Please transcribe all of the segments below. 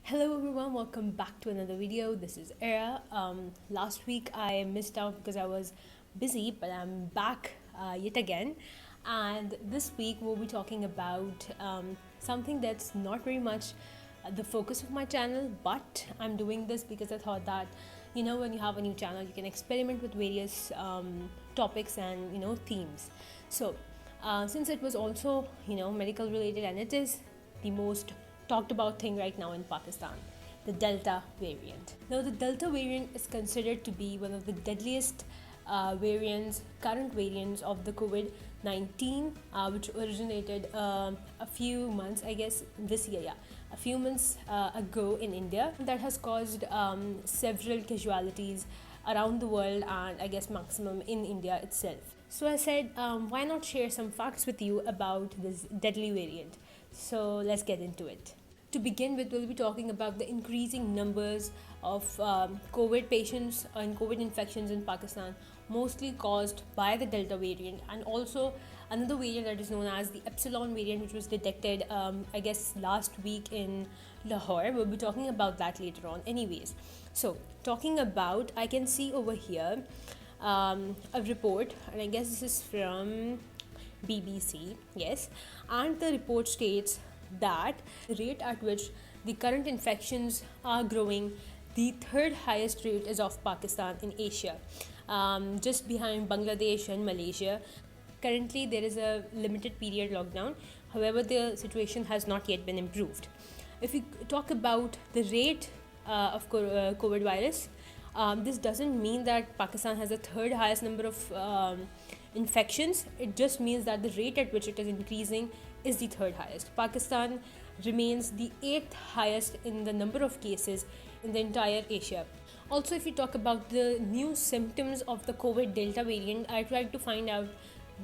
Hello everyone, welcome back to another video. This is Irra. Last week I missed out because I was busy, but I'm back yet again. And this week we'll be talking about something that's not very much the focus of my channel, but I'm doing this because I thought that when you have a new channel, you can experiment with various topics and themes. So since it was also medical related, and it is the most talked about thing right now in Pakistan, the Delta variant. Now, the Delta variant is considered to be one of the deadliest current variants of the Covid-19, which originated a few months, I guess, this year, a few months ago in India. That has caused several casualties around the world, and I guess maximum in India itself. So I said, why not share some facts with you about this deadly variant? So let's get into it. To begin with, we'll be talking about the increasing numbers of COVID patients and COVID infections in Pakistan, mostly caused by the Delta variant, and also another variant that is known as the epsilon variant, which was detected, I guess, last week in Lahore. We'll be talking about that later on. Anyways, so talking about, I can see over here a report, and I guess this is from BBC, yes, and the report states that the rate at which the current infections are growing, the third highest rate is of Pakistan in Asia, just behind Bangladesh and Malaysia. Currently, there is a limited period lockdown. However, the situation has not yet been improved. If we talk about the rate of COVID virus, this doesn't mean that Pakistan has the third highest number of infections. It just means that the rate at which it is increasing is the third highest. Pakistan remains the 8th highest in the number of cases in the entire Asia. Also, if we talk about the new symptoms of the COVID Delta variant, I tried to find out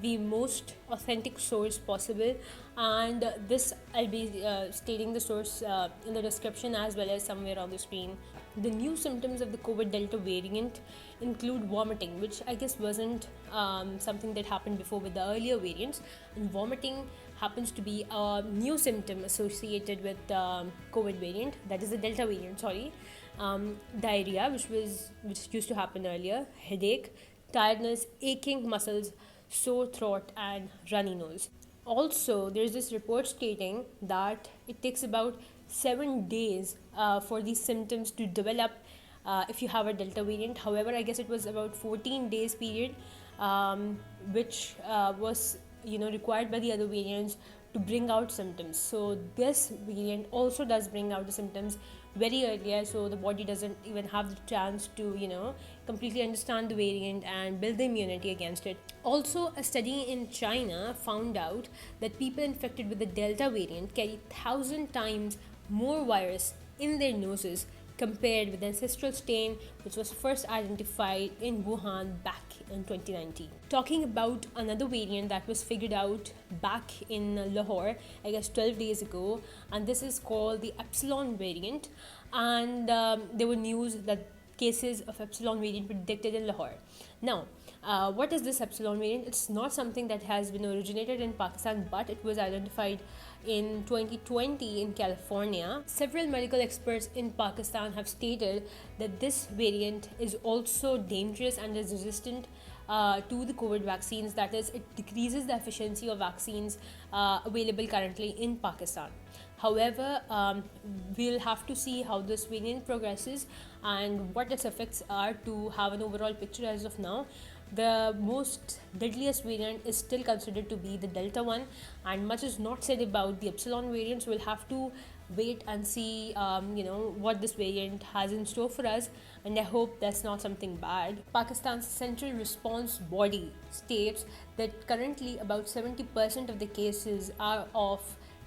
the most authentic source possible, and this I'll be stating the source in the description as well as somewhere on the screen. The new symptoms of the COVID Delta variant include vomiting, which I guess wasn't something that happened before with the earlier variants, and vomiting happens to be a new symptom associated with the COVID variant, that is the Delta variant, diarrhea, which used to happen earlier, headache, tiredness, aching muscles, sore throat, and runny nose. Also, there's this report stating that it takes about 7 days for these symptoms to develop if you have a Delta variant. However, I guess it was about 14 days period, which was required by the other variants to bring out symptoms. So this variant also does bring out the symptoms very earlier, so the body doesn't even have the chance to completely understand the variant and build the immunity against it. Also, a study in China found out that people infected with the Delta variant carry 1,000 times more virus in their noses compared with the ancestral strain which was first identified in Wuhan back in 2019. Talking about another variant that was figured out back in Lahore, I guess 12 days ago, and this is called the epsilon variant, and there were news that cases of epsilon variant were detected in Lahore. Now, what is this epsilon variant? It's not something that has been originated in Pakistan, but it was identified in 2020 in California. Several medical experts in Pakistan have stated that this variant is also dangerous and is resistant to the COVID vaccines. That is, it decreases the efficiency of vaccines available currently in Pakistan. However, we'll have to see how this variant progresses and what its effects are to have an overall picture. As of now, the most deadliest variant is still considered to be the Delta one, and much is not said about the epsilon variants. We'll have to wait and see what this variant has in store for us, and I hope that's not something bad. Pakistan's Central Response Body states that currently about 70% of the cases are of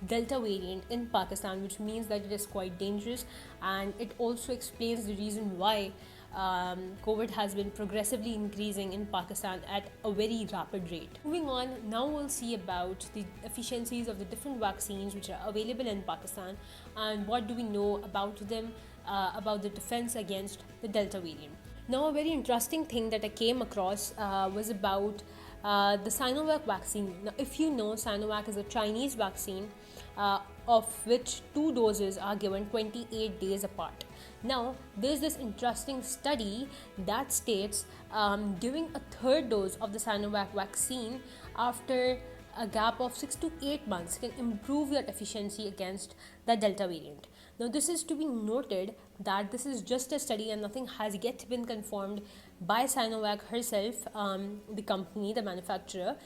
Delta variant in Pakistan, which means that it is quite dangerous, and it also explains the reason why COVID has been progressively increasing in Pakistan at a very rapid rate. Moving on, now we'll see about the efficiencies of the different vaccines which are available in Pakistan and what do we know about them, about the defense against the Delta variant. Now, a very interesting thing that I came across was about the Sinovac vaccine. Now, if you know, Sinovac is a Chinese vaccine of which 2 doses are given 28 days apart. Now, there's this interesting study that states giving a third dose of the Sinovac vaccine after a gap of 6 to 8 months can improve your efficiency against the Delta variant. Now, this is to be noted that this is just a study and nothing has yet been confirmed by Sinovac herself, the company, the manufacturer.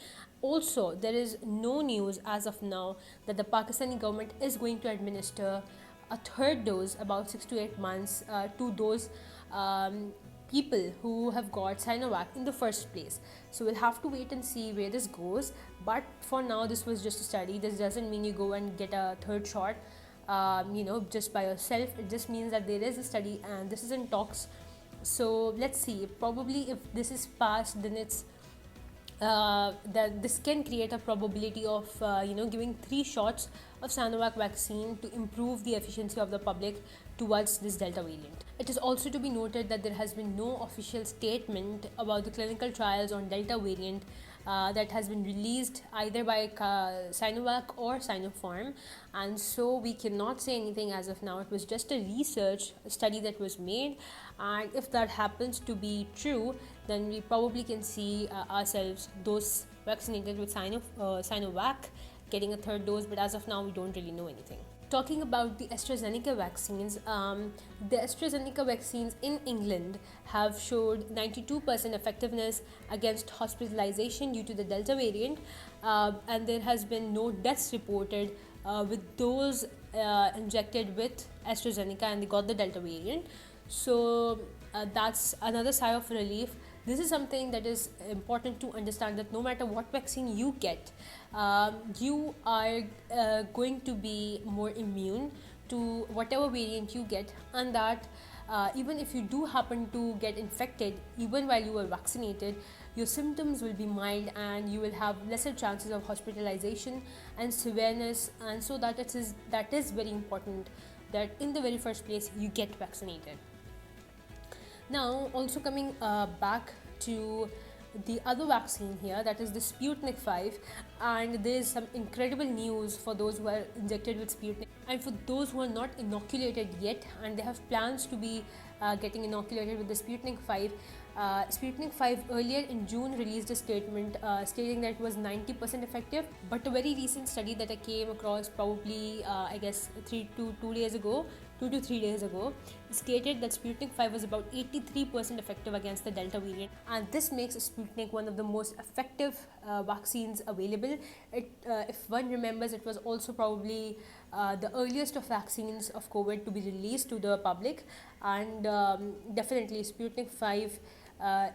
Also, there is no news as of now that the Pakistani government is going to administer a third dose about 6 to 8 months to those people who have got Sinovac in the first place. So we'll have to wait and see where this goes. But for now, this was just a study. This doesn't mean you go and get a third shot, just by yourself. It just means that there is a study and this is in talks. So let's see. Probably if this is passed, then it's that this can create a probability of giving 3 shots of Sinovac vaccine to improve the efficiency of the public towards this Delta variant. It is also to be noted that there has been no official statement about the clinical trials on Delta variant that has been released either by Sinovac or Sinopharm, and so we cannot say anything as of now. It was just a research study that was made, and if that happens to be true, then we probably can see ourselves, those vaccinated with Sinovac, getting a third dose, but as of now we don't really know anything. Talking about the AstraZeneca vaccines, the AstraZeneca vaccines in England have showed 92% effectiveness against hospitalization due to the Delta variant, and there has been no deaths reported with those injected with AstraZeneca and they got the Delta variant. So that's another sigh of relief. This is something that is important to understand, that no matter what vaccine you get, you are going to be more immune to whatever variant you get, and that even if you do happen to get infected, even while you are vaccinated, your symptoms will be mild and you will have lesser chances of hospitalization and severeness. And so that is very important, that in the very first place you get vaccinated. Now, also coming back to the other vaccine here, that is the Sputnik 5, and there is some incredible news for those who are injected with Sputnik, and for those who are not inoculated yet and they have plans to be getting inoculated with the Sputnik 5. Sputnik 5 earlier in June released a statement stating that it was 90% effective, but a very recent study that I came across probably I guess 2 to 3 days ago stated that Sputnik 5 was about 83% effective against the Delta variant, and this makes Sputnik one of the most effective vaccines available. If one remembers, it was also probably the earliest of vaccines of COVID to be released to the public, and definitely Sputnik 5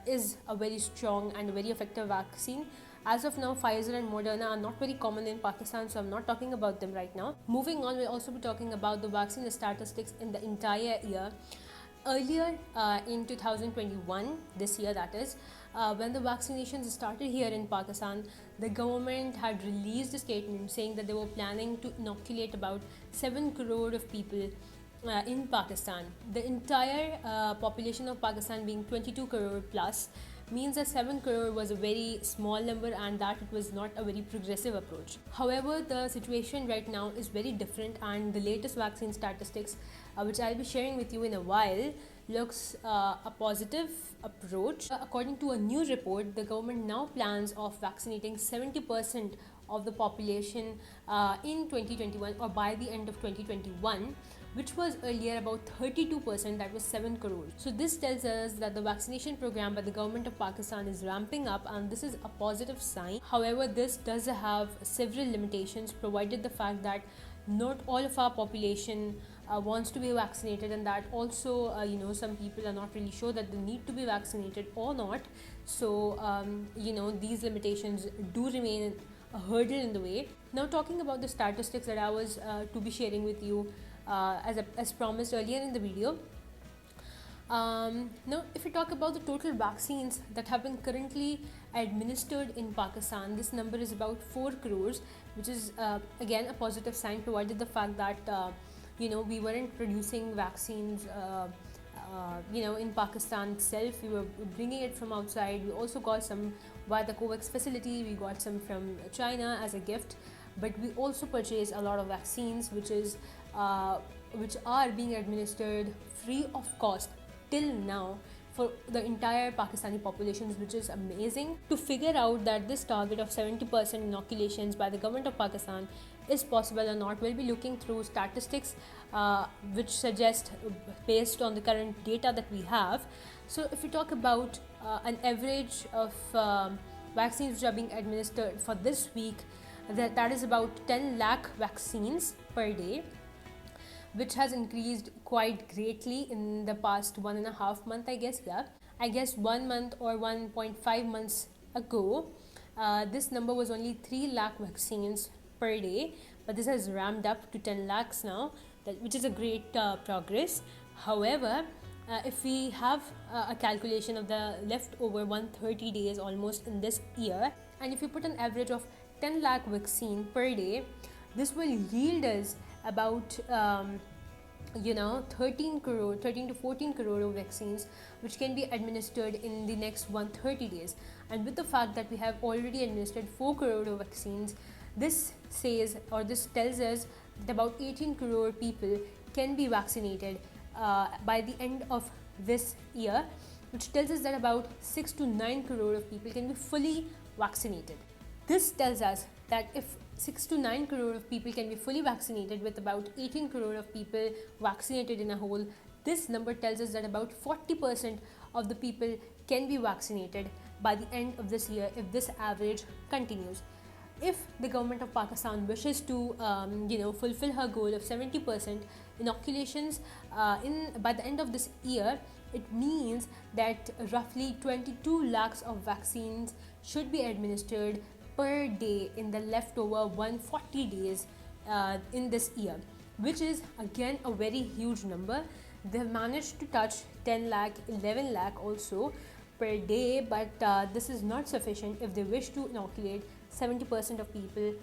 is a very strong and very effective vaccine. As of now, Pfizer and Moderna are not very common in Pakistan, so I'm not talking about them right now. Moving on, we'll also be talking about the vaccine statistics in the entire year. Earlier in 2021, this year that is, when the vaccinations started here in Pakistan, the government had released a statement saying that they were planning to inoculate about 7 crore of people in Pakistan. The entire population of Pakistan being 22 crore plus means that 7 crore was a very small number and that it was not a very progressive approach. However, the situation right now is very different, and the latest vaccine statistics, which I'll be sharing with you in a while, looks a positive approach. According to a new report, the government now plans of vaccinating 70% of the population in 2021 or by the end of 2021, which was earlier about 32%, that was 7 crore. So this tells us that the vaccination program by the government of Pakistan is ramping up, and this is a positive sign. However, this does have several limitations, provided the fact that not all of our population wants to be vaccinated, and that also some people are not really sure that they need to be vaccinated or not. So these limitations do remain a hurdle in the way. Now, talking about the statistics that I was to be sharing with you as promised earlier in the video. Now, if we talk about the total vaccines that have been currently administered in Pakistan, this number is about 4 crores, which is again a positive sign, provided the fact that we weren't producing vaccines in Pakistan itself. We were bringing it from outside. We also got some via the COVAX facility. We got some from China as a gift. but we also purchase a lot of vaccines which are being administered free of cost till now for the entire Pakistani populations, which is amazing. To figure out that this target of 70% inoculations by the government of Pakistan is possible or not, we'll be looking through statistics which suggest, based on the current data that we have. So if we talk about an average of vaccines which are being administered for this week, that is about 10 lakh vaccines per day, which has increased quite greatly in the past 1.5 months, I guess. Yeah, I guess 1 month or 1.5 months ago, this number was only 3 lakh vaccines per day, but this has ramped up to 10 lakhs now, which is a great progress. However, if we have a calculation of the leftover 130 days almost in this year, and if you put an average of 10 lakh vaccine per day, this will yield us about 13 to 14 crore of vaccines which can be administered in the next 130 days. And with the fact that we have already administered 4 crore of vaccines, this tells us that about 18 crore people can be vaccinated by the end of this year, which tells us that about 6 to 9 crore of people can be fully vaccinated. This tells us that if 6 to 9 crore of people can be fully vaccinated, with about 18 crore of people vaccinated in a whole, this number tells us that about 40% of the people can be vaccinated by the end of this year if this average continues. If the government of Pakistan wishes to fulfill her goal of 70% inoculations by the end of this year, it means that roughly 22 lakhs of vaccines should be administered per day in the leftover 140 days in this year, which is again a very huge number. They've managed to touch 10 lakh, 11 lakh also per day, but this is not sufficient if they wish to inoculate 70% of people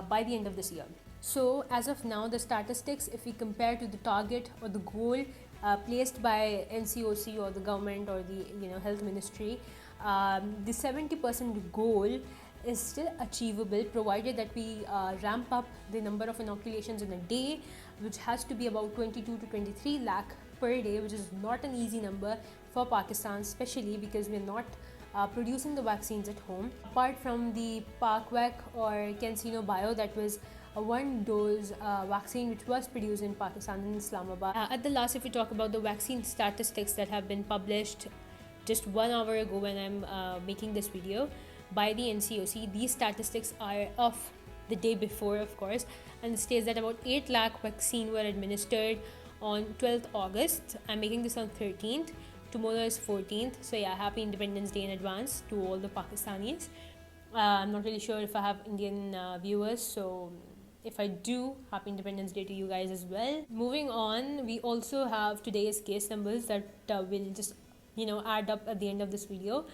by the end of this year. So as of now, the statistics, if we compare to the target or the goal placed by NCOC or the government or the health ministry, the 70% goal is still achievable, provided that we ramp up the number of inoculations in a day, which has to be about 22 to 23 lakh per day, which is not an easy number for Pakistan, especially because we're not producing the vaccines at home. Apart from the Parkvac or CanSino Bio, that was a one-dose vaccine which was produced in Pakistan, in Islamabad. At the last, if we talk about the vaccine statistics that have been published just 1 hour ago when I'm making this video by the NCOC, these statistics are of the day before, of course, and it states that about 8 lakh vaccine were administered on 12th August. I'm making this on 13th. Tomorrow is 14th. So yeah, happy Independence Day in advance to all the Pakistanis. I'm not really sure if I have Indian viewers, so if I do, happy Independence Day to you guys as well. Moving on, we also have today's case numbers that will just add up at the end of this video,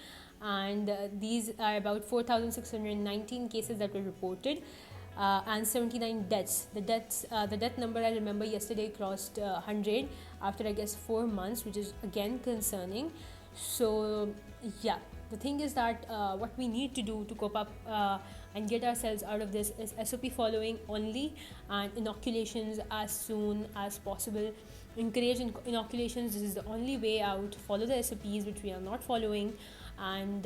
and these are about 4,619 cases that were reported and 79 deaths. The death number, I remember yesterday crossed 100 after, I guess, 4 months, which is again concerning. So yeah, the thing is that what we need to do to cope up and get ourselves out of this is SOP following only, and inoculations as soon as possible. Encourage inoculations. This is the only way out. Follow the SOPs, which we are not following. And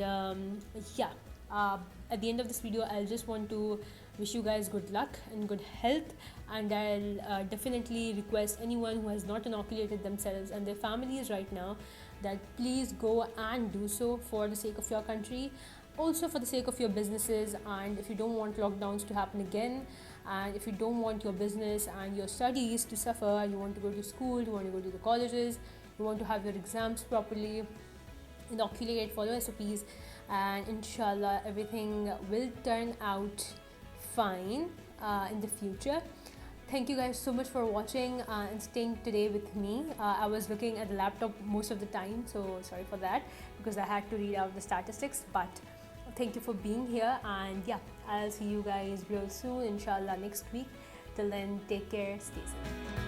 at the end of this video, I'll just want to wish you guys good luck and good health, and I'll definitely request anyone who has not inoculated themselves and their families right now that please go and do so for the sake of your country, also for the sake of your businesses, and if you don't want lockdowns to happen again, and if you don't want your business and your studies to suffer, you want to go to school, you want to go to the colleges, you want to have your exams properly, inoculate, follow SOPs, and inshallah everything will turn out fine in the future. Thank you guys so much for watching and staying today with me. I was looking at the laptop most of the time, so sorry for that because I had to read out the statistics, but thank you for being here, and yeah, I'll see you guys real soon inshallah next week. Till then, take care, stay safe.